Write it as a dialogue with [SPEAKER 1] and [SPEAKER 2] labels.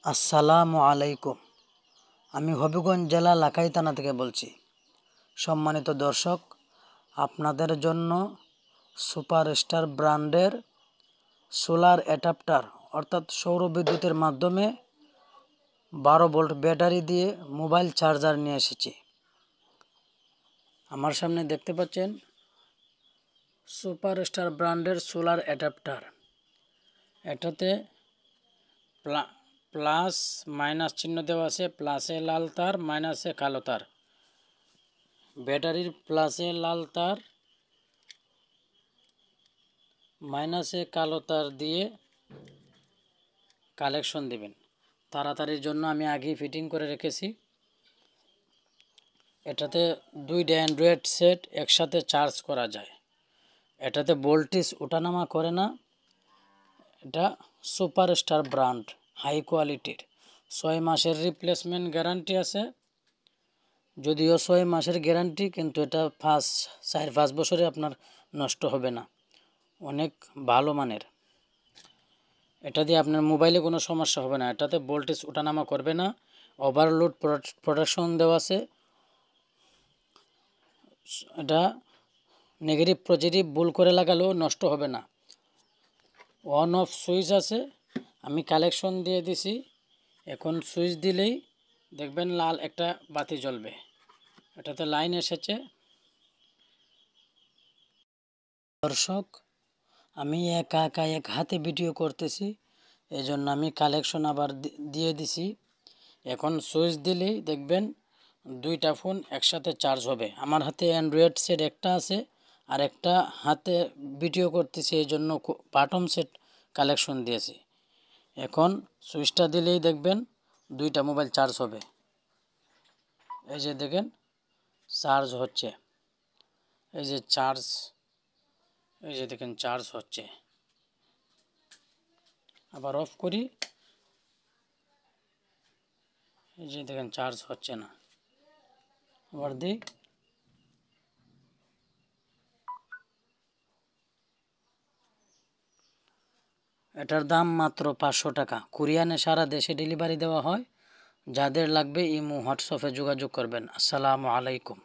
[SPEAKER 1] আসসালামু আলাইকুম। আমি হবিগঞ্জ জেলা লাখাই থানা থেকে বলছি। সম্মানিত দর্শক, আপনাদের জন্য সুপারস্টার ব্র্যান্ডের সোলার অ্যাডাপ্টার অর্থাৎ সৌর বিদ্যুতের মাধ্যমে 12 ভোল্ট ব্যাটারি দিয়ে মোবাইল চার্জার নিয়ে এসেছি। আমার সামনে দেখতে পাচ্ছেন সুপারস্টার ব্র্যান্ডের সোলার অ্যাডাপ্টার। এটাতে প্লাস মাইনাস চিহ্ন দেওয়া আছে, প্লাসে লাল তার, মাইনাসে কালো তার। ব্যাটারির প্লাসে লাল তার, মাইনাসে কালো তার দিয়ে কালেকশন দেবেন। তাড়াতাড়ির জন্য আমি আগেই ফিটিং করে রেখেছি। এটাতে 2টা অ্যান্ড্রয়েড সেট একসাথে চার্জ করা যায়। এটাতে ভোল্টেজ ওঠানামা করে না। এটা সুপারস্টার ব্র্যান্ড, হাই কোয়ালিটির। 6 মাসের রিপ্লেসমেন্ট গ্যারান্টি আছে। যদিও 6 মাসের গ্যারান্টি, কিন্তু এটা 4-5 বছরে আপনার নষ্ট হবে না। অনেক ভালো মানের। এটা দিয়ে আপনার মোবাইলে কোনো সমস্যা হবে না। এটাতে ভোল্টেজ ওঠানামা করবে না। ওভারলোড প্রোটেকশন দেওয়া আছে। এটা নেগেটিভ পজিটিভ ভুল করে লাগালেও নষ্ট হবে না। অন অফ সুইচ আছে, আমি কালেকশন দিয়ে দিছি। এখন সুইচ দিলেই দেখবেন লাল একটা বাতি জ্বলবে। এটাতে লাইন এসেছে। দর্শক, আমি একা এক হাতে ভিডিও করতেছি, এই জন্য আমি কালেকশন আবার দিয়ে দিছি। এখন সুইচ দিলেই দেখবেন 2টা ফোন একসাথে চার্জ হবে। আমার হাতে অ্যান্ড্রয়েড সেট একটা আছে, আর একটা হাতে ভিডিও করতেছি, এই জন্য বাটন সেট কালেকশন দিয়েছি। এখন সুইচটা দিলেই দেখবেন 2টা মোবাইল চার্জ হবে। এই যে দেখেন চার্জ হচ্ছে, এই যে চার্জ, এই যে দেখেন চার্জ হচ্ছে। আবার অফ করি, এই যে দেখেন চার্জ হচ্ছে না। আবার দিই, এটার দাম মাত্র 500 টাকা। কুরিয়ানে সারা দেশে ডেলিভারি দেওয়া হয়। যাদের লাগবে ইমো হোয়াটসঅ্যাপে যোগাযোগ করবেন। আসসালামু আলাইকুম।